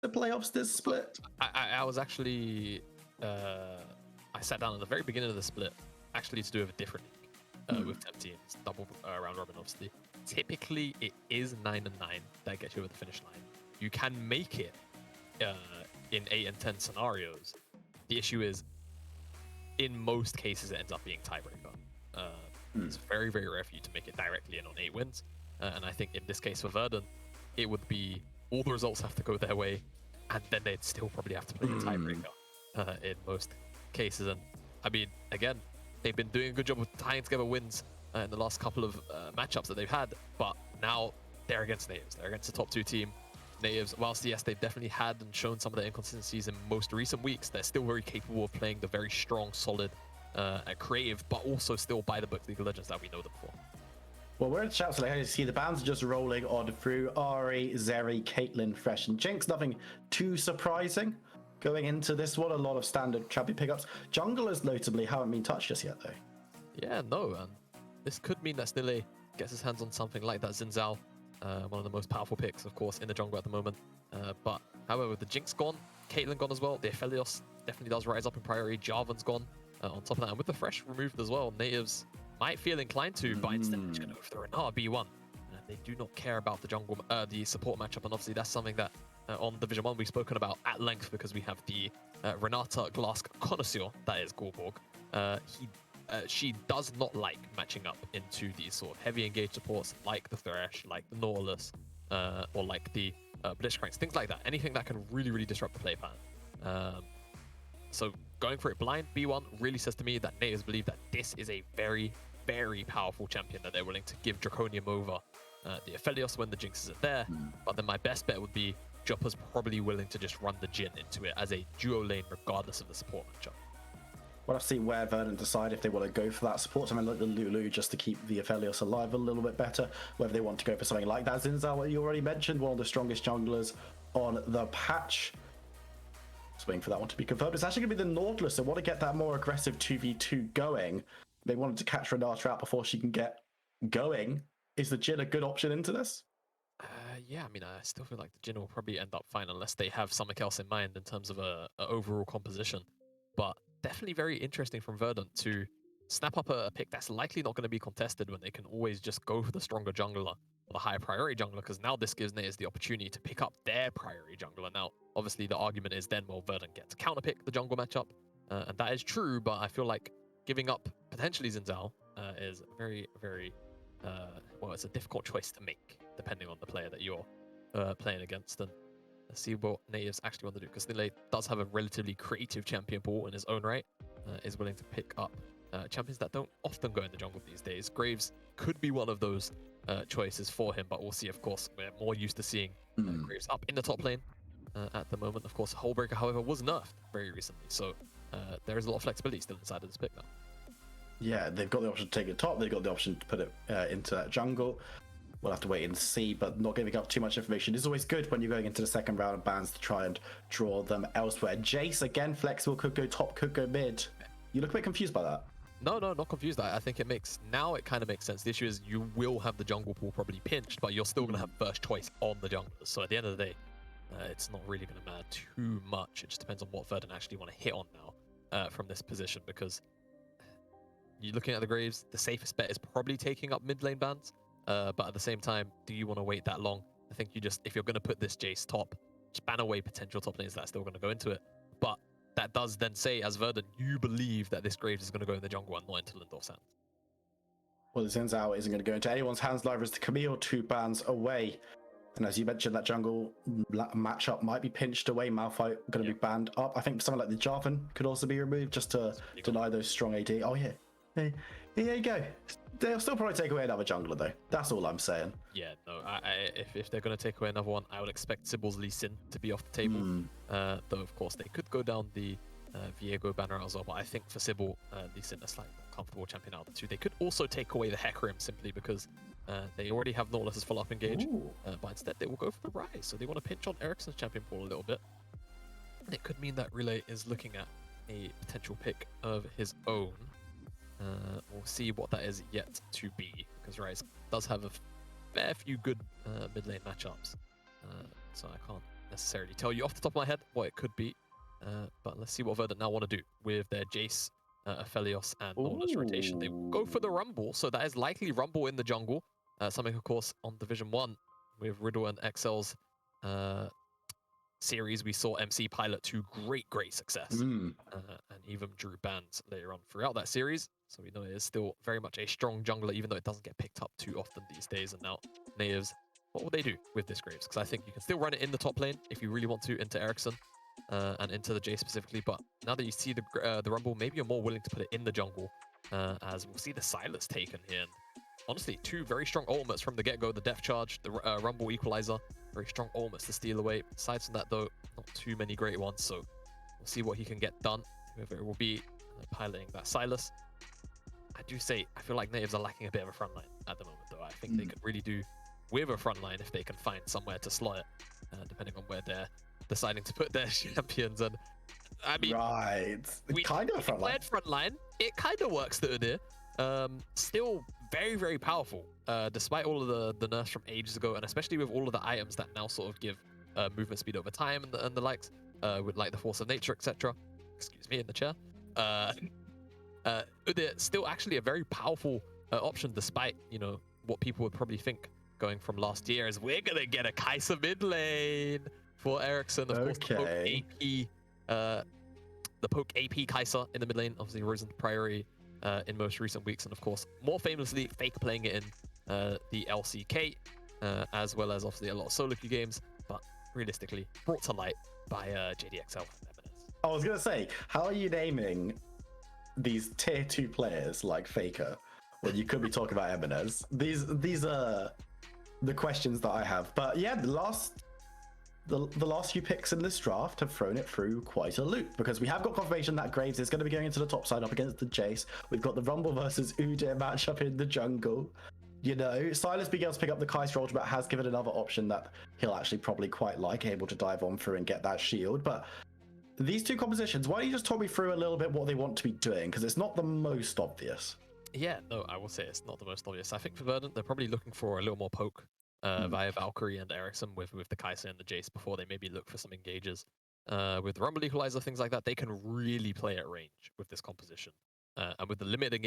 the playoffs this split? I was actually I sat down at the very beginning of the split actually to do with a different league with 10 teams, double round robin obviously. Typically it is 9 and 9 that gets you over the finish line. You can make it in 8 and 10 scenarios. The issue is in most cases it ends up being tiebreaker. It's very, very rare for you to make it directly in on 8 wins. And I think in this case for Verdant, it would be all the results have to go their way, and then they'd still probably have to play a tiebreaker in most cases. And I mean, again, they've been doing a good job of tying together wins in the last couple of matchups that they've had, but now they're against Nativz. They're against the top 2 team. Nativz, whilst yes, they've definitely had and shown some of their inconsistencies in most recent weeks, they're still very capable of playing the very strong, solid, creative, but also still by the book League of Legends that we know them for. Well, we're in the chat, so you see the bands are just rolling on through Ari, Zeri, Caitlyn, Fresh, and Jinx. Nothing too surprising going into this one. A lot of standard champion pickups. Junglers notably haven't been touched just yet, though. Yeah, no, and this could mean that Snille gets his hands on something like that Xin Zhao, one of the most powerful picks, of course, in the jungle at the moment. But however, with the Jinx gone, Caitlyn gone as well, the Aphelios definitely does rise up in priority. Jarvan's gone on top of that, and with the Fresh removed as well, Nativz might feel inclined to, but instead they're just going to go for the Renata B1. They do not care about the jungle, the support matchup, and obviously that's something that on Division 1 we've spoken about at length because we have the Renata Glask connoisseur, that is Gorborg. She does not like matching up into these sort of heavy engaged supports like the Thresh, like the Nautilus, or like the Blitzcranks, things like that. Anything that can really, really disrupt the play pattern. So going for it blind, B1 really says to me that Nativz believe that this is a very, very powerful champion that they're willing to give Draconium over the Aphelios when the Jinx isn't there. But then my best bet would be Joppa's probably willing to just run the Jhin into it as a duo lane regardless of the support matchup. We'll have to see where Verdant decide if they want to go for that support. I mean, like the Lulu just to keep the Aphelios alive a little bit better. Whether they want to go for something like that. Xin Zhao, what you already mentioned, one of the strongest junglers on the patch. Just waiting for that one to be confirmed. It's actually going to be the Nautilus. They want to get that more aggressive 2v2 going. They wanted to catch Renata out before she can get going. Is the Jhin a good option into this? Yeah, I mean, I still feel like the Jhin will probably end up fine unless they have something else in mind in terms of a overall composition. But definitely very interesting from Verdant to snap up a pick that's likely not going to be contested when they can always just go for the stronger jungler or the higher priority jungler, because now this gives Nativz the opportunity to pick up their priority jungler. Now, obviously, the argument is then, well, Verdant gets to counterpick the jungle matchup, and that is true, but I feel like giving up potentially Xin Zhao is very, very, well, it's a difficult choice to make, depending on the player that you're playing against. And let's see what Nativz actually want to do, because Snille does have a relatively creative champion pool in his own right, is willing to pick up champions that don't often go in the jungle these days. Graves could be one of those choices for him, but we'll see. Of course, we're more used to seeing Graves up in the top lane at the moment. Of course, Hullbreaker, however, was nerfed very recently, so there is a lot of flexibility still inside of this pick now. Yeah, they've got the option to take it top. They've got the option to put it into that jungle. We'll have to wait and see, but not giving up too much information is always good when you're going into the second round of bans to try and draw them elsewhere. Jace, again, flexible, could go top, could go mid. You look a bit confused by that. No, not confused. I think it kind of makes sense. The issue is you will have the jungle pool probably pinched, but you're still going to have first choice on the junglers. So at the end of the day, it's not really going to matter too much. It just depends on what Verdant actually want to hit on now from this position, because you're looking at the Graves, the safest bet is probably taking up mid lane bans. But at the same time, do you want to wait that long? I think if you're going to put this Jace top, just ban away potential top lanes that are still going to go into it. But that does then say, as Verdant, you believe that this Graves is going to go in the jungle and not into Lindorf's hands. Well, the Xin Zhao isn't going to go into anyone's hands. Live as the Camille 2 bans away. And as you mentioned, that jungle matchup might be pinched away. Malphite going to be banned up. I think something like the Jarvan could also be removed just to deny those strong AD. Oh, yeah. Hey, here you go. They'll still probably take away another jungler, though. That's all I'm saying. Yeah, no. If they're going to take away another one, I would expect Sybil's Lee Sin to be off the table. Though, of course, they could go down the Viego banner as well. But I think for Sybil, Lee Sin, a slightly more comfortable champion out of the two. They could also take away the Hecarim simply because they already have Nautilus as follow-up engage. But instead, they will go for the Rise. So they want to pinch on Ericsson's champion pool a little bit. And it could mean that Relay is looking at a potential pick of his own. We'll see what that is yet to be, because Rise does have a fair few good mid lane matchups, so I can't necessarily tell you off the top of my head what it could be. But let's see what Verdant now want to do with their Jace, Aphelios, and Nautilus rotation. They will go for the Rumble, so that is likely Rumble in the jungle. Something, of course, on Division 1 with Riddle and XL's series, we saw MC pilot to great success, and even drew bans later on throughout that series. So we know it is still very much a strong jungler, even though it doesn't get picked up too often these days. And now Nativz, what will they do with this Graves? Because I think you can still run it in the top lane if you really want to, into Ericsson and into the J specifically. But now that you see the Rumble, maybe you're more willing to put it in the jungle, as we'll see the Silas taken here. And honestly, two very strong ultimates from the get-go. The Death Charge, the Rumble Equalizer, very strong ultimates to steal away. Aside from that, though, not too many great ones. So we'll see what he can get done, whoever it will be piloting that Silas. I do say, I feel like Nativz are lacking a bit of a front line at the moment, though. I think they could really do with a front line if they can find somewhere to slot it, depending on where they're deciding to put their champions. And I mean, we kind of a front line. Front line. It kind of works, the Udyr. Still very powerful, despite all of the nerfs from ages ago, and especially with all of the items that now sort of give movement speed over time and the likes, with like the Force of Nature, etc. Excuse me, in the chair. Udyr still actually a very powerful option, despite, you know, what people would probably think going from last year is we're gonna get a Kai'Sa mid lane for Ericsson. Of course, the poke AP Kai'Sa in the mid lane, obviously risen to priority in most recent weeks, and of course, more famously, Fake playing it in the LCK, as well as obviously a lot of solo queue games, but realistically brought to light by JDXL and Eminence. I was gonna say, how are you naming these tier 2 players like Faker when you could be talking about Eminence? These are the questions that I have. But yeah, the last few picks in this draft have thrown it through quite a loop, because we have got confirmation that Graves is going to be going into the top side up against the Jace. We've got the Rumble versus Udyr matchup in the jungle. You know, Silas being able to pick up the Kai'Sa ultimate has given another option that he'll actually probably quite like, able to dive on through and get that shield. But these two compositions, why don't you just talk me through a little bit what they want to be doing, because it's not the most obvious. Yeah, no, I will say it's not the most obvious. I think for Verdant, they're probably looking for a little more poke via Valkyrie and Ericsson with the Kai'Sa and the Jace before they maybe look for some engages. With the Rumble Equalizer, things like that, they can really play at range with this composition. And with the limited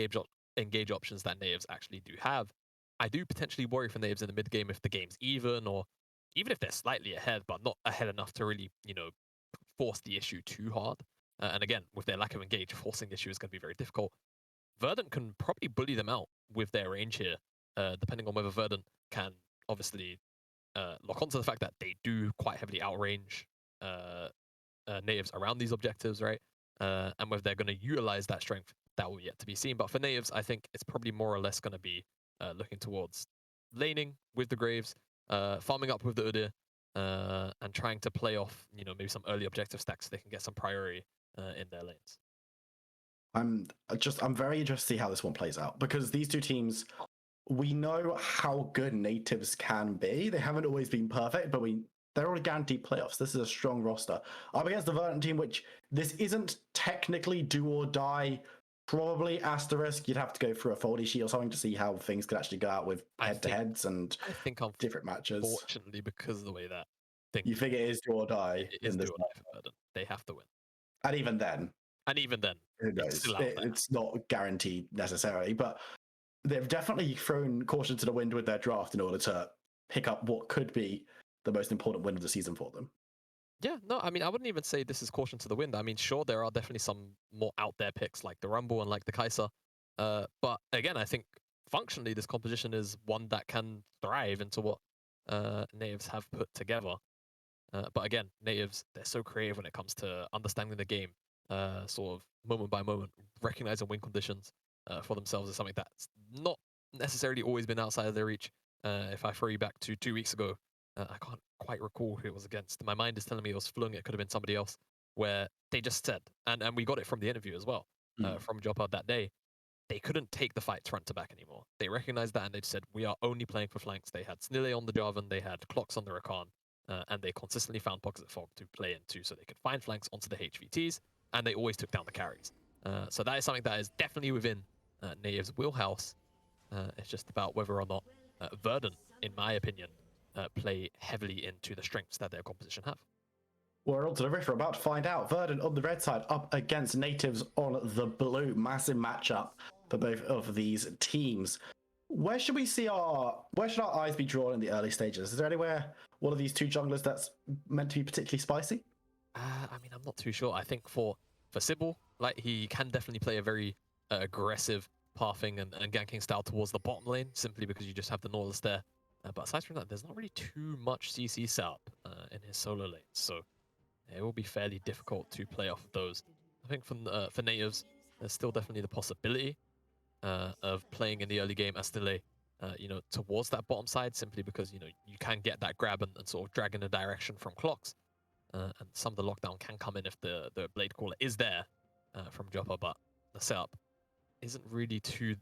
engage options that Nativz actually do have, I do potentially worry for Nativz in the mid game if the game's even, or even if they're slightly ahead, but not ahead enough to really, you know, force the issue too hard. And again, with their lack of engage, forcing the issue is going to be very difficult. Verdant can probably bully them out with their range here, depending on whether Verdant can obviously lock onto the fact that they do quite heavily outrange Nativz around these objectives, right? And whether they're going to utilize that strength, that will yet to be seen. But for Nativz, I think it's probably more or less going to be looking towards laning with the Graves, farming up with the Udyr, and trying to play off, you know, maybe some early objective stacks so they can get some priority in their lanes. I'm very interested to see how this one plays out, because these two teams, we know how good Nativz can be. They haven't always been perfect, but they're already guaranteed playoffs. This is a strong roster. Up against the Verdant team, which this isn't technically do or die, probably asterisk. You'd have to go through a foldy sheet or something to see how things could actually go out with head-to-heads and different matches. Unfortunately, because of the way that you think it is do or die. It is do or die for Verdant. They have to win. And even then, who knows? It's not guaranteed necessarily, but they've definitely thrown caution to the wind with their draft in order to pick up what could be the most important win of the season for them. Yeah, no, I mean, I wouldn't even say this is caution to the wind. I mean, sure, there are definitely some more out there picks like the Rumble and like the Kai'Sa. But again, I think functionally this composition is one that can thrive into what Nativz have put together. But again, Nativz, they're so creative when it comes to understanding the game, sort of moment by moment, recognizing win conditions for themselves is something that's not necessarily always been outside of their reach. If I throw you back to 2 weeks ago, I can't quite recall who it was against. My mind is telling me it was Flung. It could have been somebody else, where they just said, and we got it from the interview as well, from Joppa that day, they couldn't take the fights front to back anymore. They recognized that and they said, we are only playing for flanks. They had Snille on the Jarvan, they had Clocks on the Rakan, and they consistently found pockets of fog to play into so they could find flanks onto the HVTs, and they always took down the carries. So that is something that is definitely within Nativ's wheelhouse. It's just about whether or not Verdant, in my opinion, play heavily into the strengths that their composition have. We're on to the riff. We're about to find out. Verdant on the red side up against Nativz on the blue. Massive matchup for both of these teams. Where should our eyes be drawn in the early stages? Is there anywhere one of these two junglers that's meant to be particularly spicy? I mean, I'm not too sure. I think for Sybil, like he can definitely play a very aggressive pathing and ganking style towards the bottom lane, simply because you just have the Nautilus there. But aside from that, there's not really too much CC setup in his solo lane, so it will be fairly difficult to play off of those. I think for Nativz, there's still definitely the possibility of playing in the early game as delay, towards that bottom side, simply because you can get that grab and sort of drag in a direction from clocks. And some of the lockdown can come in if the blade caller is there from Joppa, but the setup isn't really too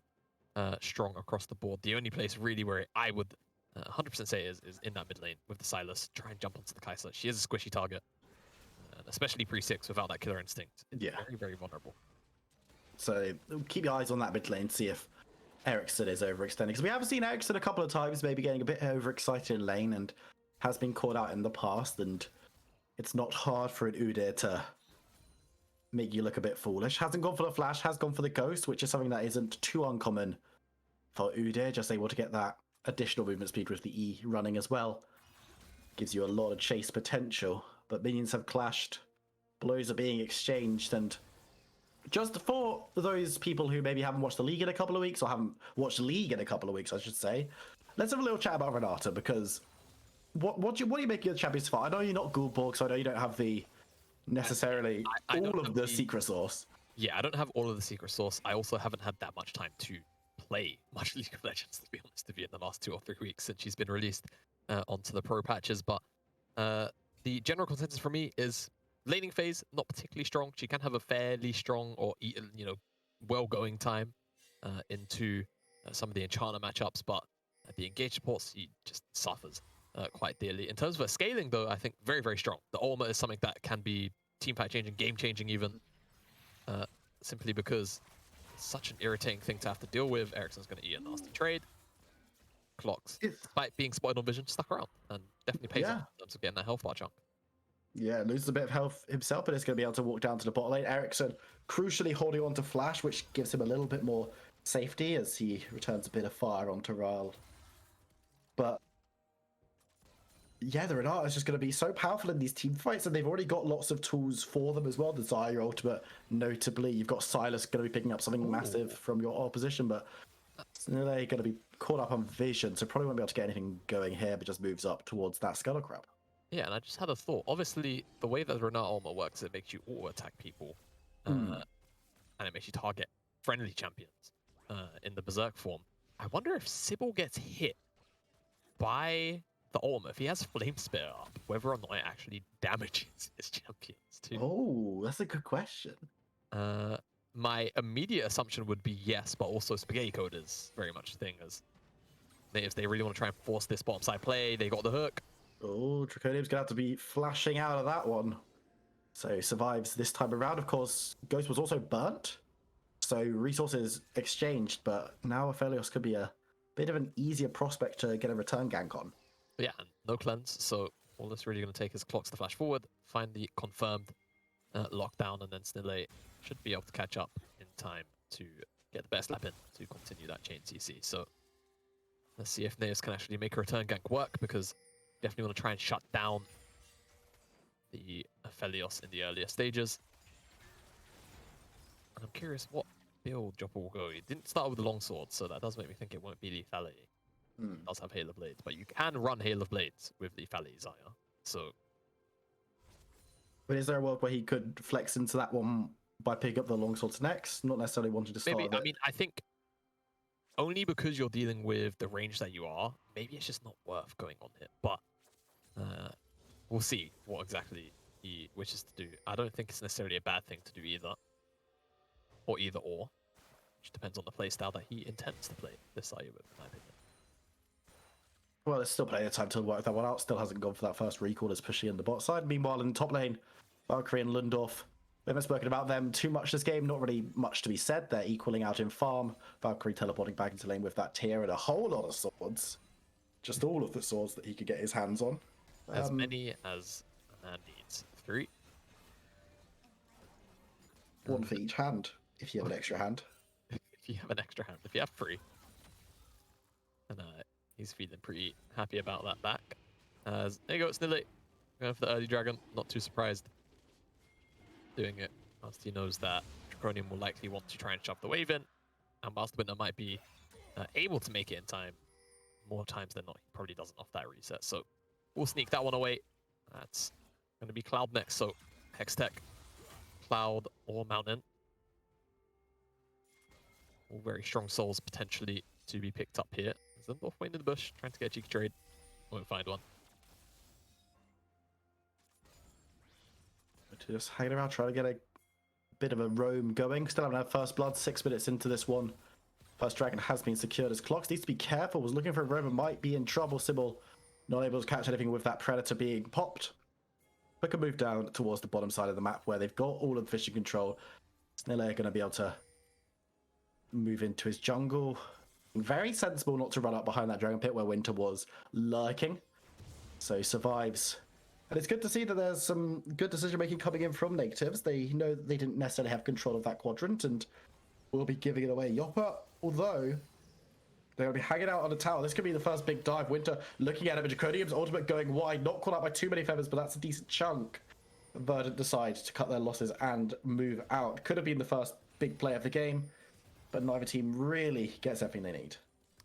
strong across the board. The only place really where I would 100% say is in that mid lane with the Silas. Try and jump onto the Kai'Sa. She is a squishy target, especially pre-6 without that killer instinct. It's very, very vulnerable. So keep your eyes on that mid lane, see if Ericsson is overextending. Because we have seen Ericsson a couple of times maybe getting a bit overexcited in lane and has been caught out in the past, and it's not hard for an Udyr to make you look a bit foolish. Hasn't gone for the flash, has gone for the ghost, which is something that isn't too uncommon for Udyr, just able to get that additional movement speed with the E running as well. Gives you a lot of chase potential, but minions have clashed, blows are being exchanged, and just for those people who maybe haven't watched the league in a couple of weeks, or haven't watched League in a couple of weeks, I should say, let's have a little chat about Renata, because what do you make of the Champions for? I know you're not Goldborg, so I know you don't have the necessarily all of the secret sauce. Yeah, I don't have all of the secret sauce. I also haven't had that much time to play much League of Legends, to be honest with you, in the last 2 or 3 weeks since she's been released onto the pro patches. But the general consensus for me is laning phase, not particularly strong. She can have a fairly strong or well-going time into some of the Enchanter matchups, but at the engaged supports, she just suffers quite dearly. In terms of her scaling, though, I think very, very strong. The ultimate is something that can be teamfight changing, game changing even, simply because it's such an irritating thing to have to deal with. Ericsson's going to eat a nasty trade. Clocks, despite being spotted on vision, stuck around and definitely pays off in terms of getting that health bar chunk. Yeah, loses a bit of health himself, but it's going to be able to walk down to the bottom lane. Ericsson crucially holding on to Flash, which gives him a little bit more safety as he returns a bit of fire onto Ral. But yeah, the Renata is just going to be so powerful in these team fights, and they've already got lots of tools for them as well. The Zarya ultimate, notably. You've got Silas going to be picking up something massive from your opposition, but they're going to be caught up on vision, so probably won't be able to get anything going here, but just moves up towards that Scuttle Crab. Yeah, and I just had a thought. Obviously, the way that Renata Ultimate works, it makes you auto-attack people, and it makes you target friendly champions in the Berserk form. I wonder if Sybil gets hit by the Ultimate, if he has Flame Spear up, whether or not it actually damages his champions too. Oh, that's a good question. My immediate assumption would be yes, but also Spaghetti Code is very much a thing, as if they really want to try and force this bottom side play, they got the hook. Oh, Draconium's going to have to be flashing out of that one. So survives this time around. Of course, Ghost was also burnt, so resources exchanged, but now Aphelios could be a bit of an easier prospect to get a return gank on. Yeah, and no cleanse, so all that's really going to take is Clocks to flash forward, find the confirmed lockdown, and then Snillay should be able to catch up in time to get the best lap in to continue that chain CC. So let's see if Nativz can actually make a return gank work, because definitely want to try and shut down the Aphelios in the earlier stages. And I'm curious what build Joppa will go. He didn't start with the longsword, so that does make me think it won't be lethality. It does have Hail of Blades, but you can run Hail of Blades with lethality Zarya. So, but is there a world where he could flex into that one by picking up the longswords next? Not necessarily wanting to start. Maybe. I mean, I think only because you're dealing with the range that you are, maybe it's just not worth going on it. But we'll see what exactly he wishes to do. I don't think it's necessarily a bad thing to do either. Or either or. Which depends on the playstyle that he intends to play this Zarya with, in my opinion. Well, there's still plenty of time to work that one out. Still hasn't gone for that first recall as Pushy in the bot side. Meanwhile, in the top lane, Valkyrie and Lundorf. We haven't spoken about them too much this game. Not really much to be said. They're equaling out in farm. Valkyrie teleporting back into lane with that tier and a whole lot of swords. Just all of the swords that he could get his hands on. As many as a man needs. 3. One for each hand, if you have an extra hand. If you have an extra hand, if you have 3. And he's feeling pretty happy about that back. As there you go, Snilly. Going for the early dragon, not too surprised. Doing it whilst he knows that Draconium will likely want to try and shove the wave in. And whilst the winner might be able to make it in time, more times than not, he probably doesn't off that reset. So we'll sneak that one away. That's going to be Cloud next. So Hextech, Cloud, or Mountain. All very strong souls potentially to be picked up here. Zundorf waiting in the bush, trying to get a cheeky trade. Won't find one. Just hanging around, trying to get a bit of a roam going. Still haven't had first blood. 6 minutes into this one. First dragon has been secured as Clocks needs to be careful. Was looking for a roam and might be in trouble. Sybil not able to catch anything with that predator being popped. Quicker move down towards the bottom side of the map where they've got all of the fishing control. Snille are going to be able to move into his jungle. Very sensible not to run up behind that dragon pit where Winter was lurking. So he survives. And it's good to see that there's some good decision-making coming in from Nativz. They know that they didn't necessarily have control of that quadrant and will be giving it away. Yoppa, although they're going to be hanging out on the tower. This could be the first big dive. Winter looking at it, but Draconium's ultimate going wide. Not caught out by too many feathers, but that's a decent chunk. Verdant decides to cut their losses and move out. Could have been the first big play of the game, but neither team really gets everything they need.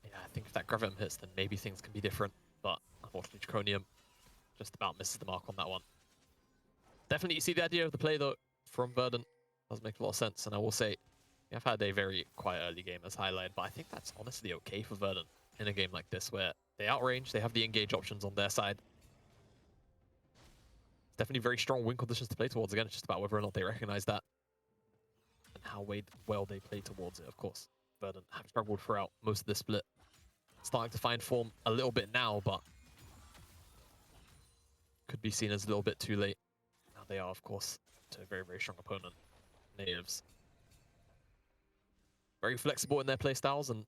Yeah, I think if that Gravitum hits, then maybe things can be different. But unfortunately, Draconium just about misses the mark on that one. Definitely, you see the idea of the play, though, from Verdant. Does make a lot of sense, and I will say, I've had a very quiet early game as highlighted, but I think that's honestly okay for Verdant in a game like this, where they outrange, they have the engage options on their side. It's definitely very strong win conditions to play towards. Again, it's just about whether or not they recognize that and how well they play towards it, of course. Verdant have struggled throughout most of the split. Starting to find form a little bit now, but could be seen as a little bit too late. Now they are, of course, to a very, very strong opponent, Nativz. Very flexible in their playstyles and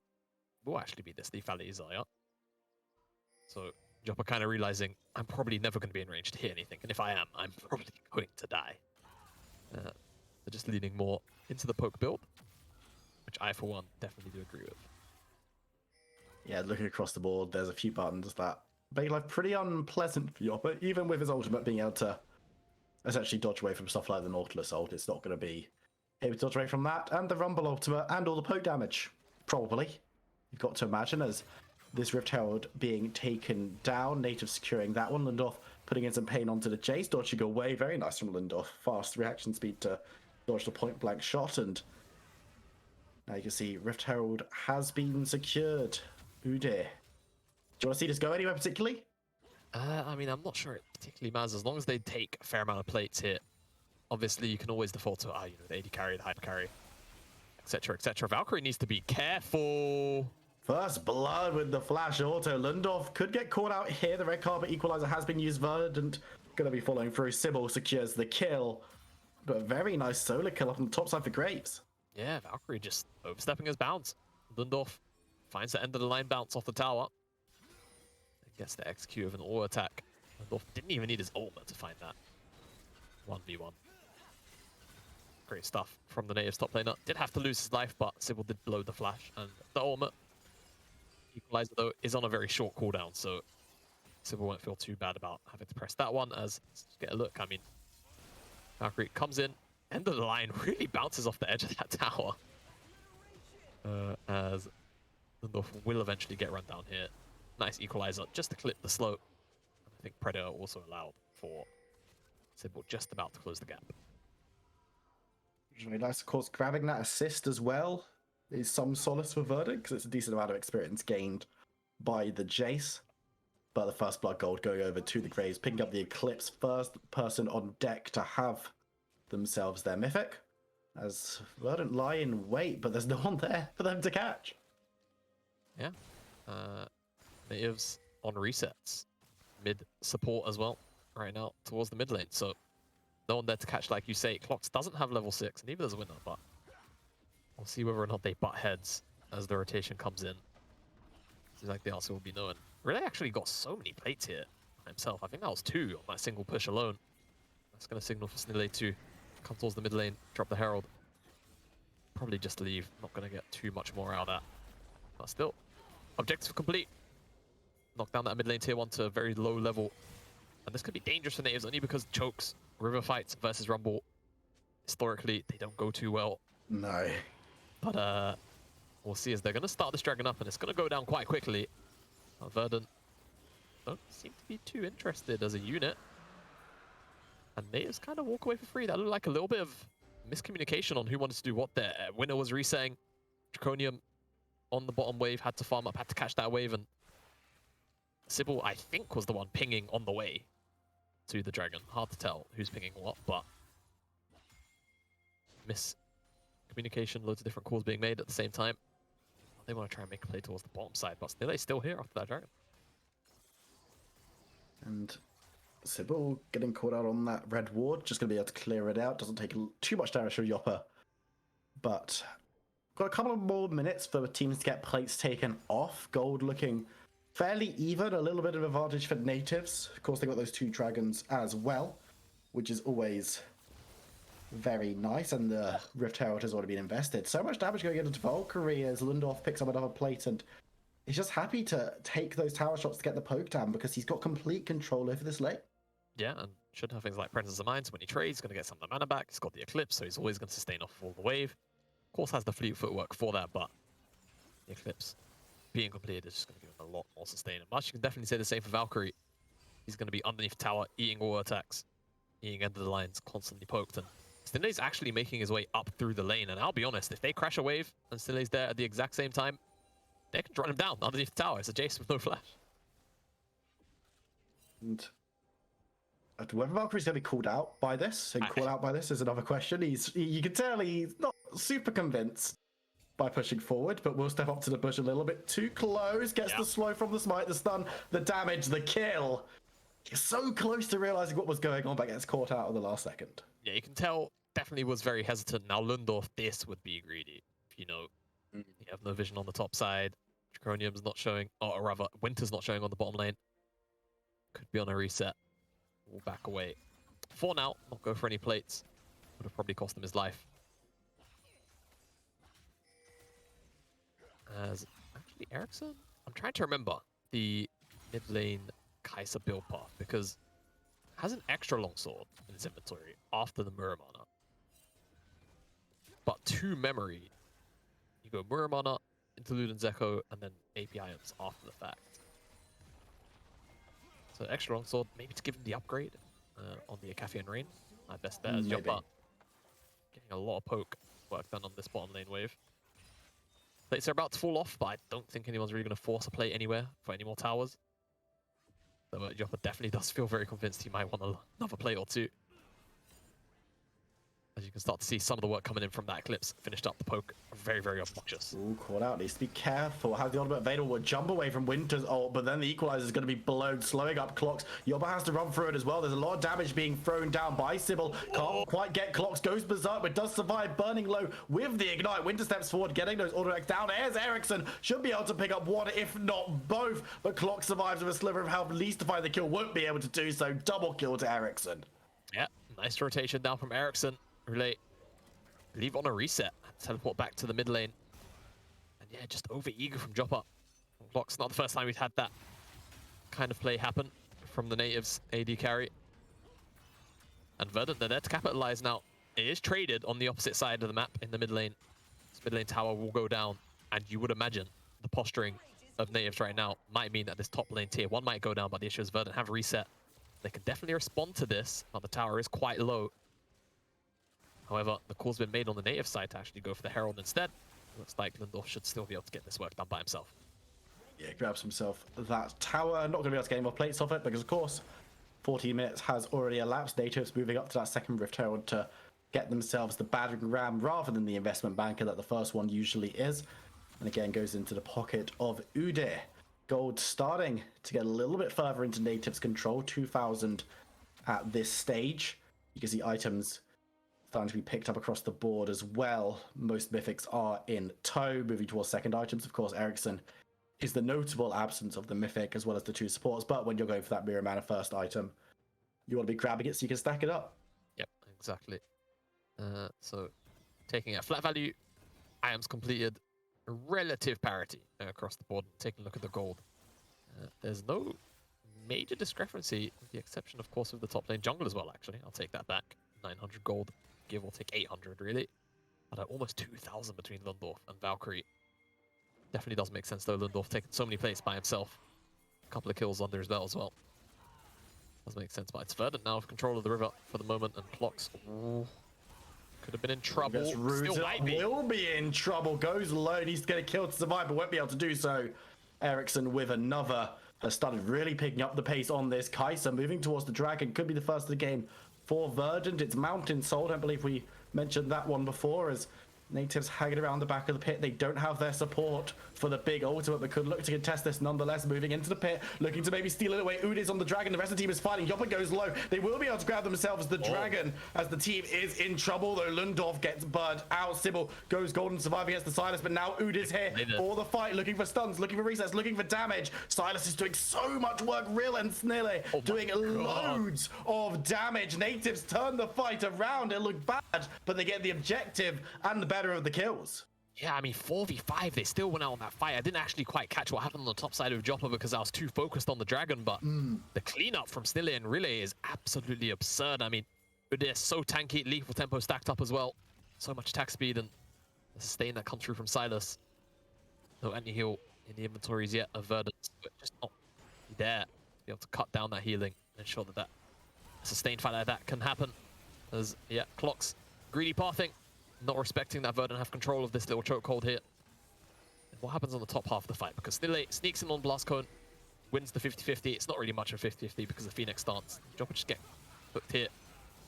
will actually be this Thief Alley Zaya. So Joppa kind of realizing I'm probably never going to be in range to hit anything, and if I am, I'm probably going to die. They're just leaning more into the poke build, which I, for one, definitely do agree with. Yeah, looking across the board, there's a few buttons that make life pretty unpleasant for Yoppa, even with his ultimate being able to essentially dodge away from stuff like the Nautilus ult. It's not going to be able to dodge away from that, and the Rumble ultimate, and all the poke damage, probably. You've got to imagine, as this Rift Herald being taken down, Native securing that one, Lindorf putting in some pain onto the Jace, dodging away, very nice from Lindorf, fast reaction speed to dodge the point blank shot, and now you can see Rift Herald has been secured. Ooh dear. Do you want to see this go anywhere particularly? I mean, I'm not sure it particularly matters as long as they take a fair amount of plates here. Obviously, you can always default to, the AD carry, the hyper carry, etc., etc. Valkyrie needs to be careful. First blood with the flash auto. Lundorf could get caught out here. The red carpet equalizer has been used. Verdant going to be following through. Sybil secures the kill. But a very nice solo kill up on the top side for Graves. Yeah, Valkyrie just overstepping his bounds. Lundorf finds the end of the line bounce off the tower. And gets the execute of an auto attack. Lundorf didn't even need his ultimate to find that. 1v1. Great stuff from the Native top laner. Did have to lose his life, but Sybil did blow the flash. And the ultimate equalizer, though, is on a very short cooldown, so Sybil won't feel too bad about having to press that one. As, let's get a look, I mean, Valkyrie comes in, end of the line, really bounces off the edge of that tower. As Lundorf will eventually get run down here. Nice equalizer, just to clip the slope. I think Predator also allowed for Sybil just about to close the gap. Very nice, of course, grabbing that assist as well is some solace for Verdant, because it's a decent amount of experience gained by the Jace. But the first blood gold going over to the Graves, picking up the Eclipse, first person on deck to have themselves their Mythic. As Verdant lie in wait, but there's no one there for them to catch. Yeah. Nativz on resets. Mid support as well, right now, towards the mid lane. So no one there to catch, like you say. Clocks doesn't have level 6, neither does Winner, but we'll see whether or not they butt heads as the rotation comes in. Seems like the answer will be no. And really actually got so many plates here himself. I think that was 2 on that single push alone. That's going to signal for Snille to come towards the mid lane, drop the Herald. Probably just leave. Not going to get too much more out of that. But still, objective complete. Knock down that mid lane tier 1 to a very low level. And this could be dangerous for Nativz only because chokes, river fights versus Rumble, historically, they don't go too well. No. But we'll see as they're going to start this dragon up and it's going to go down quite quickly. Verdant don't seem to be too interested as a unit. And Nativz kind of walk away for free. That looked like a little bit of miscommunication on who wanted to do what there. Winner was resetting. Draconium on the bottom wave, had to farm up, had to catch that wave, and Sybil, I think, was the one pinging on the way to the dragon. Hard to tell who's pinging what, but miscommunication, loads of different calls being made at the same time. They want to try and make a play towards the bottom side, but Snille's still here after that dragon. And Sybil getting caught out on that red ward, just going to be able to clear it out. Doesn't take too much damage from Yopper. But got a couple of more minutes for the teams to get plates taken off. Gold looking fairly even, a little bit of advantage for Nativz. Of course, they got those 2 dragons as well, which is always very nice. And the Rift Herald has already been invested. So much damage going into Valkyrie as Lundorf picks up another plate, and he's just happy to take those tower shots to get the poke down because he's got complete control over this lane. Yeah, and should have things like Presence of Mind, so when he trades, he's going to get some of the mana back. He's got the Eclipse, so he's always going to sustain off all the wave. Of course, has the fleet footwork for that, but the Eclipse being completed is just going to give him a lot more sustain. And much you can definitely say the same for Valkyrie. He's going to be underneath tower, eating all attacks, eating end of the lines, constantly poked. And Stille's actually making his way up through the lane. And I'll be honest, if they crash a wave and Stille's there at the exact same time, they can run him down underneath the tower. It's a Jace with no flash. And whether Valkyrie's going to be called out by this and called out by this is another question. You can tell he's not super convinced by pushing forward, but will step up to the bush a little bit too close. Gets the slow from the smite, the stun, the damage, the kill. He's so close to realizing what was going on, but gets caught out at the last second. Yeah, you can tell definitely was very hesitant. Now Lundorf, this would be greedy. You know, you have no vision on the top side. Draconium's not showing, or rather, Winter's not showing on the bottom lane. Could be on a reset. We'll back away. For now, not go for any plates. Would have probably cost him his life. As actually Ericsson, I'm trying to remember the mid lane Kai'Sa build path because has an extra longsword in his inventory after the Muramana. But to memory, you go Muramana, Interlude and Zeko, and then AP Ions after the fact. So extra longsword, maybe to give him the upgrade on the Acafian Rain. My best bet is Yoppa. Getting a lot of poke work done on this bottom lane wave. Plates are about to fall off, but I don't think anyone's really going to force a plate anywhere for any more towers. So Yoppa definitely does feel very convinced he might want another plate or 2. As you can start to see some of the work coming in from that Eclipse. Finished up the poke. Very, very obnoxious. Ooh, caught out. Needs to be careful. Has the ultimate Vader will jump away from Winter's ult, but then the Equalizer is going to be blown, slowing up Clocks. Yoppa has to run through it as well. There's a lot of damage being thrown down by Sybil. Can't quite get Clocks. Goes berserk, but does survive, burning low with the Ignite. Winter steps forward, getting those auto attacks down. There's Ericsson. Should be able to pick up one, if not both. But Clocks survives with a sliver of health. Least to find the kill. Won't be able to do so. Double kill to Ericsson. Yeah, nice rotation down from Ericsson. Relay. Leave on a reset. Teleport back to the mid lane. And yeah, just over eager from Joppa. Clock's not the first time we've had that kind of play happen from the Nativz AD carry. And Verdant, they're there to capitalize now. It is traded on the opposite side of the map in the mid lane. This mid lane tower will go down. And you would imagine the posturing of Nativz right now might mean that this top lane tier 1 might go down, but the issue is Verdant have reset. They can definitely respond to this, but the tower is quite low. However, the call's been made on the Nativz side to actually go for the Herald instead. Looks like Lundorf should still be able to get this work done by himself. Yeah, grabs himself that tower. Not going to be able to get any more plates off it because, of course, 14 minutes has already elapsed. Nativz moving up to that second Rift Herald to get themselves the battering ram rather than the investment banker that the first one usually is. And again, goes into the pocket of Udyr. Gold starting to get a little bit further into Nativz control. 2,000 at this stage. You can see items starting to be picked up across the board as well. Most mythics are in tow, moving towards second items. Of course, Ericsson is the notable absence of the mythic as well as the 2 supports. But when you're going for that mirror mana first item, you want to be grabbing it so you can stack it up. Exactly. So taking a flat value, items completed, relative parity across the board. Taking a look at the gold. There's no major discrepancy, with the exception, of course, of the top lane jungle as well, actually. I'll take that back. 900 gold, give or take 800, really. But almost 2,000 between Lundorf and Valkyrie. Definitely does make sense, though. Lundorf taking so many plays by himself. A couple of kills under his belt as well. Does make sense, but it's Verdant now with control of the river for the moment, and Clocks could have been in trouble. Still might be. Will be in trouble. Goes low, needs to get a kill to survive, but won't be able to do so. Ericsson with another has started really picking up the pace on this. Kai'Sa moving towards the dragon, could be the first of the game for Verdant. It's Mountain Soul, I believe we mentioned that one before, as Nativz hanging around the back of the pit. They don't have their support for the big ultimate, but could look to contest this nonetheless. Moving into the pit, looking to maybe steal it away. Udy's on the dragon. The rest of the team is fighting. Yoppa goes low. They will be able to grab themselves the dragon, as the team is in trouble, though. Lundorf gets burned out. Sybil goes golden, surviving against the Silas, but now Udy's here for the fight, looking for stuns, looking for resets, looking for damage. Silas is doing so much work. Real and Snilly doing loads of damage. Nativz turn the fight around. It looked bad, but they get the objective and the better of the kills. Yeah, I mean, 4v5, they still went out on that fight. I didn't actually quite catch what happened on the top side of Joppa because I was too focused on the dragon, but the cleanup from Snilly and Relay is absolutely absurd. I mean, they're so tanky, lethal tempo stacked up as well. So much attack speed and the sustain that comes through from Silas. No anti-heal in the inventories yet of Verdant, but just not there to be able to cut down that healing and ensure that that sustained fight like that can happen. As, yeah, Clocks greedy pathing. Not respecting that Verdant have control of this little chokehold here. And what happens on the top half of the fight? Because Snilly sneaks in on Blast Cone, wins the 50-50. It's not really much of a 50-50 because the Phoenix stance. Joppa just get hooked here.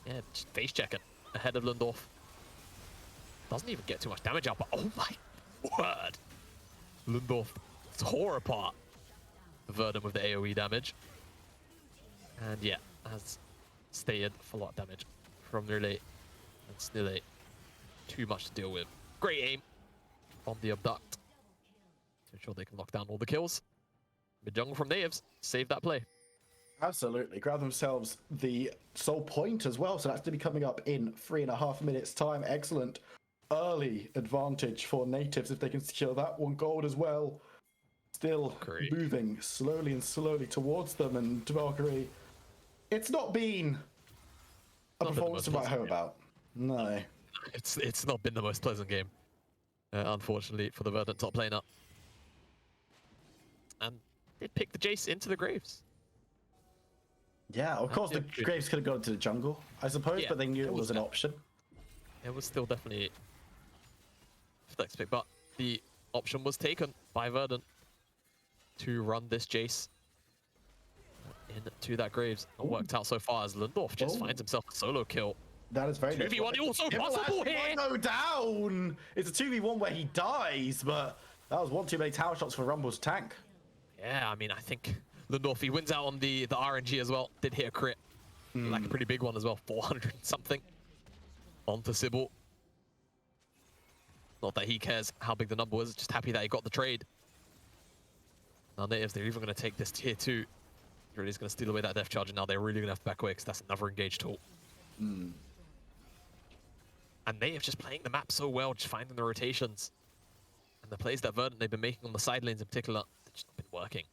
Yeah, just face checking ahead of Lundorf. Doesn't even get too much damage out, but oh my word! Lundorf tore apart Verdant with the AoE damage. And yeah, has stated for a lot of damage from Relay and Snilly. Too much to deal with. Great aim on the abduct to ensure they can lock down all the kills. Mid jungle from Nativz save that play. Absolutely. Grab themselves the soul point as well, so that's to be coming up in 3.5 minutes time. Excellent early advantage for Nativz if they can secure that one. Gold as well. Still moving slowly and slowly towards them, and Valkyrie, it's not been a performance to write home about. No. It's not been the most pleasant game, unfortunately, for the Verdant top laner. And they picked the Jace into the Graves. Yeah, of course the Graves could have gone to the jungle, I suppose, but they knew it was an option. It was still definitely a flex pick, but the option was taken by Verdant to run this Jace into that Graves. It worked out so far as Lundorf just finds himself a solo kill. That is very 2v1 also possible here. Might go down. It's a 2v1 where he dies, but that was one too many tower shots for Rumble's tank. Yeah, I mean, I think Lundorf, he wins out on the RNG as well. Did hit a crit, like a pretty big one as well, 400 something onto Sybil. Not that he cares how big the number was, just happy that he got the trade. Now Nativz, they're even going to take this tier 2. Really is going to steal away that death charge, and now they're really going to have to back away because that's another engage tool. And Nativz just playing the map so well, just finding the rotations. And the plays that Verdant they've been making on the side lanes in particular, they've just not been working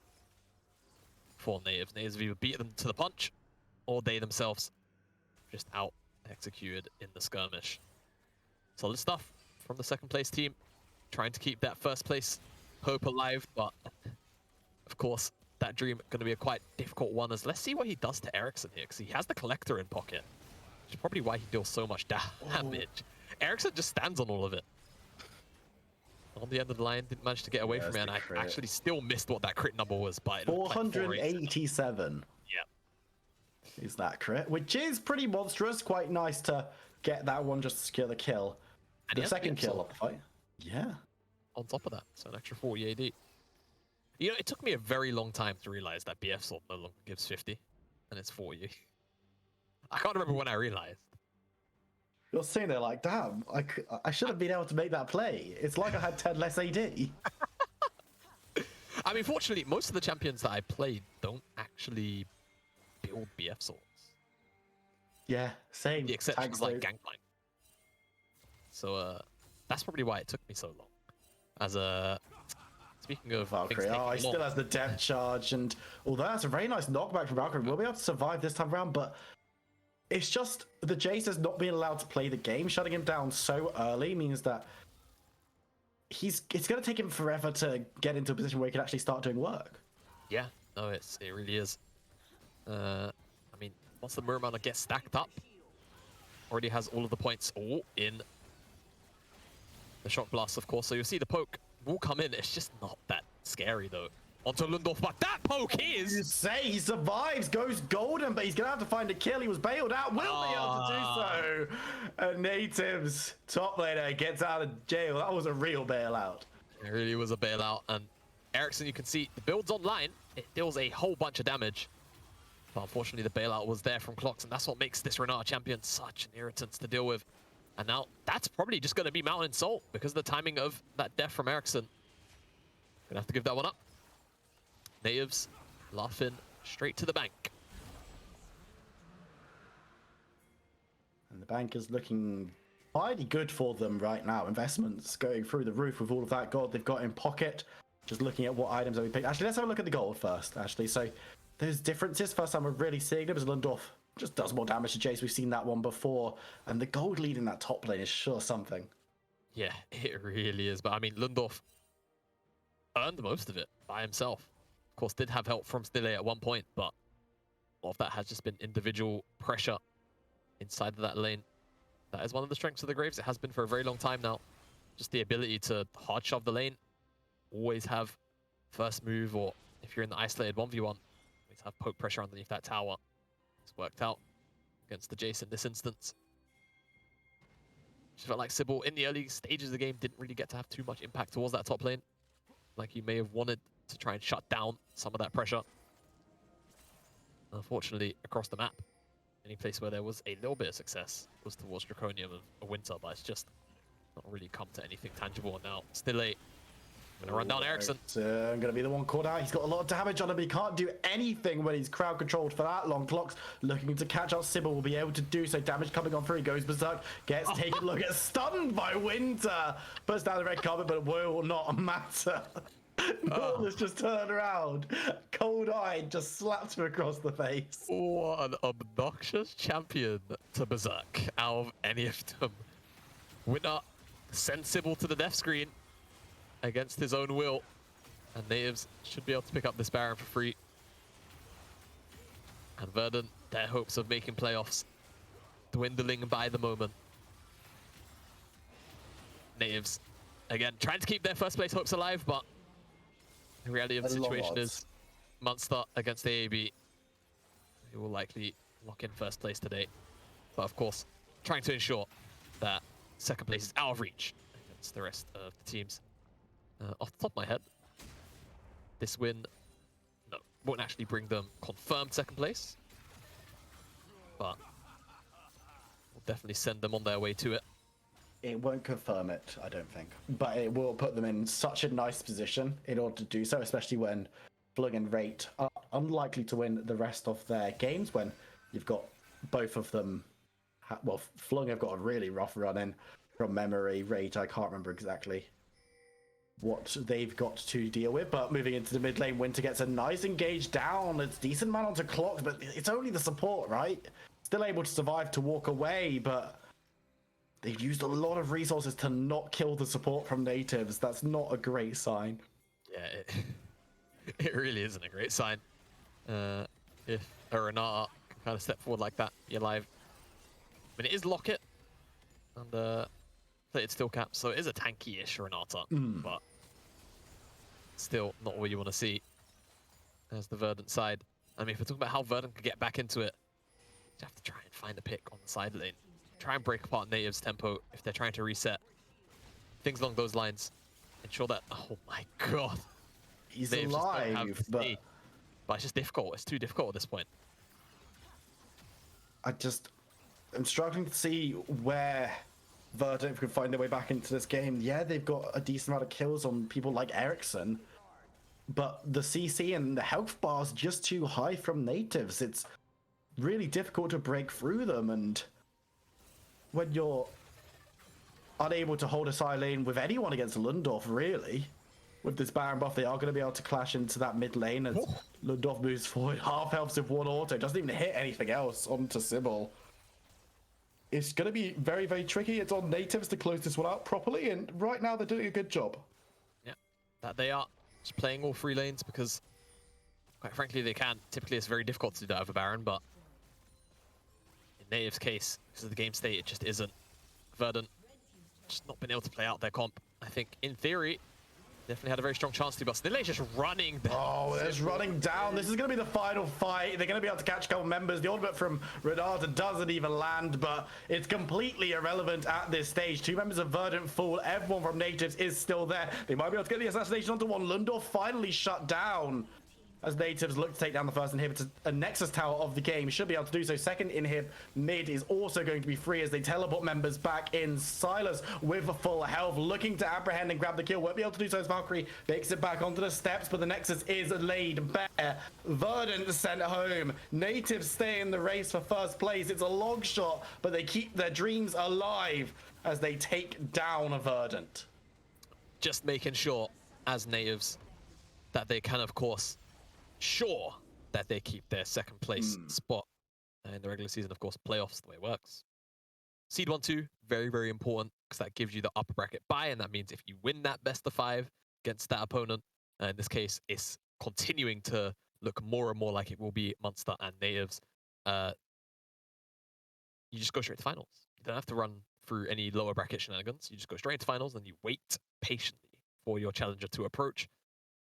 for Nativz. Nativz have either beat them to the punch, or they themselves just out executed in the skirmish. Solid stuff from the second place team, trying to keep that first place hope alive, but of course that dream going to be a quite difficult one. As let's see what he does to Ericsson here, because he has the collector in pocket, which is probably why he deals so much damage. Ericsson just stands on all of it. On the end of the line, didn't manage to get away from it, and I actually still missed what that crit number was by 487. Yeah. Is that crit, which is pretty monstrous. Quite nice to get that one just to secure the kill. And the second kill of the fight. Yeah. On top of that, so an extra 40 AD. You know, it took me a very long time to realize that BF Sword no longer gives 50, and it's 40. I can't remember when I realized. You're sitting there like, damn, I should have been able to make that play. It's like I had 10 less AD. I mean, fortunately, most of the champions that I played don't actually build BF Swords. Yeah, same. The exception Tank is like save. Gangplank. So that's probably why it took me so long. As speaking of things Valkyrie. taking Oh, he long, still has the depth charge, and although that's a very nice knockback from Valkyrie, we'll be able to survive this time around, but it's just the Jace has not been allowed to play the game. Shutting him down so early means that it's going to take him forever to get into a position where he can actually start doing work. yeah, no, it really is. I mean, once the Muramana gets stacked up, already has all of the points all in the Shock Blast, of course. So you'll see the poke will come in. It's just not that scary, though. Onto Lundorf, but that poke is... You say he survives, goes golden, but he's going to have to find a kill. He was bailed out, will be able to do so. Nativz, top laner, gets out of jail. That was a real bailout. It really was a bailout. And Ericsson, you can see the build's online. It deals a whole bunch of damage. But unfortunately, the bailout was there from Clocks, and that's what makes this Renata champion such an irritant to deal with. And now that's probably just going to be Mountain Soul because of the timing of that death from Ericsson. Gonna have to give that one up. Nativz laughing straight to the bank. And the bank is looking mighty good for them right now. Investments going through the roof with all of that gold they've got in pocket. Just looking at what items have we picked. Actually, let's have a look at the gold first, actually. So those differences, first time we're really seeing them is Lundorf just does more damage to Jace. We've seen that one before. And the gold lead in that top lane is sure something. Yeah, it really is. But I mean, Lundorf earned most of it by himself. Of course, did have help from Stille at one point, but a lot of that has just been individual pressure inside of that lane. That is one of the strengths of the Graves. It has been for a very long time now. Just the ability to hard shove the lane. Always have first move, or if you're in the isolated 1v1, always have poke pressure underneath that tower. It's worked out against the Jace in this instance. Just felt like Sybil in the early stages of the game didn't really get to have too much impact towards that top lane. Like he may have wanted to try and shut down some of that pressure. Unfortunately, across the map, any place where there was a little bit of success was towards Draconium and a Winter, but it's just not really come to anything tangible. And now, Stille going to run down Ericsson. I'm going to be the one caught out. He's got a lot of damage on him. He can't do anything when he's crowd controlled for that long. Clocks looking to catch up. Sybil will be able to do so. Damage coming on through. He goes berserk. Gets taken a look at. Stunned by Winter. Puts down the red carpet, but it will not matter. Northern's just turned around. Cold-eyed, just slapped him across the face. What an obnoxious champion to berserk out of any of them. Winner sends Sybil to the death screen against his own will, and Nativz should be able to pick up this Baron for free. And Verdant, their hopes of making playoffs dwindling by the moment. Nativz, again, trying to keep their first place hopes alive, but the reality of the situation is Munster against the AAB, who will likely lock in first place today. But of course, trying to ensure that second place is out of reach against the rest of the teams. Off the top of my head, this win won't actually bring them confirmed second place, but will definitely send them on their way to it. It won't confirm it, I don't think. But it will put them in such a nice position in order to do so, especially when Flung and Rate are unlikely to win the rest of their games, when you've got both of them. Well, Flung have got a really rough run in from memory. Rate, I can't remember exactly what they've got to deal with, but moving into the mid lane, Winter gets a nice engage down. It's decent man onto Clock, but it's only the support, right? Still able to survive to walk away, but they've used a lot of resources to not kill the support from Nativz. That's not a great sign. Yeah, it really isn't a great sign. If a Renata can kind of step forward like that, you're live. I mean, it is Locket and plated steel cap, so it is a tanky-ish Renata, but still not what you want to see as the Verdant side. I mean, if we're talking about how Verdant could get back into it, you have to try and find a pick on the side lane. Try and break apart Nativ's tempo if they're trying to reset. Things along those lines. Ensure that, oh my god. He's Nativz alive, but it's just difficult. It's too difficult at this point. I'm struggling to see where Verdant can find their way back into this game. Yeah, they've got a decent amount of kills on people like Ericsson, but the CC and the health bar is just too high from Nativz. really difficult to break through them. And when you're unable to hold a side lane with anyone against Lundorf, really, with this Baron buff, they are going to be able to clash into that mid lane as Lundorf moves forward. Half health with one auto, doesn't even hit anything else onto Sybil. It's going to be very, very tricky. It's on Nativz to close this one out properly, and right now they're doing a good job. Yeah, that they are just playing all 3 lanes because, quite frankly, they can. Typically, it's very difficult to do that over Baron, but in Nativ's case, because of the game state, it just isn't. Verdant just not been able to play out their comp. I think, in theory, definitely had a very strong chance to, but Snillay's just running down. Oh, it's running down. This is going to be the final fight. They're going to be able to catch a couple members. The ultimate from Verdant doesn't even land, but it's completely irrelevant at this stage. 2 members of Verdant fall. Everyone from Nativz is still there. They might be able to get the assassination onto one. Lundorf finally shut down as Nativz look to take down the first inhibitor, a Nexus tower of the game. Should be able to do so. Second inhib mid is also going to be free as they teleport members back in. Silas with full health, looking to apprehend and grab the kill. Won't be able to do so as Valkyrie makes it back onto the steps, but the Nexus is laid bare. Verdant sent home. Nativz stay in the race for first place. It's a long shot, but they keep their dreams alive as they take down Verdant. Just making sure, as Nativz, that they can, of course, sure that they keep their second place spot in the regular season. Of course, playoffs, the way it works. Seed 1-2, very, very important because that gives you the upper bracket bye, and that means if you win that best of 5 against that opponent, in this case, it's continuing to look more and more like it will be Munster and Nativz. You just go straight to finals. You don't have to run through any lower bracket shenanigans. You just go straight to finals, and you wait patiently for your challenger to approach.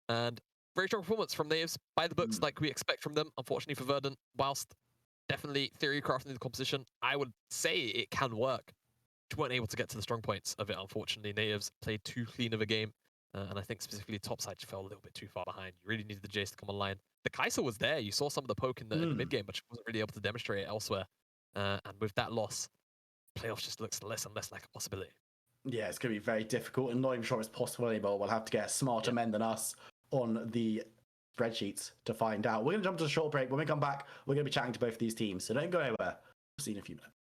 And very strong performance from Nativz, by the books, like we expect from them. Unfortunately for Verdant, whilst definitely theory crafting the composition, I would say it can work. You weren't able to get to the strong points of it, unfortunately. Nativz played too clean of a game, and I think specifically topside just fell a little bit too far behind. You really needed the Jace to come online. The Kai'Sa was there. You saw some of the poke in the mid game, but she wasn't really able to demonstrate it elsewhere. And with that loss, playoffs just looks less and less like a possibility. Yeah, it's going to be very difficult and not even sure it's possible anymore. We'll have to get smarter men than us on the spreadsheets to find out. We're going to jump to a short break. When we come back, we're going to be chatting to both of these teams. So don't go anywhere. We'll see you in a few minutes.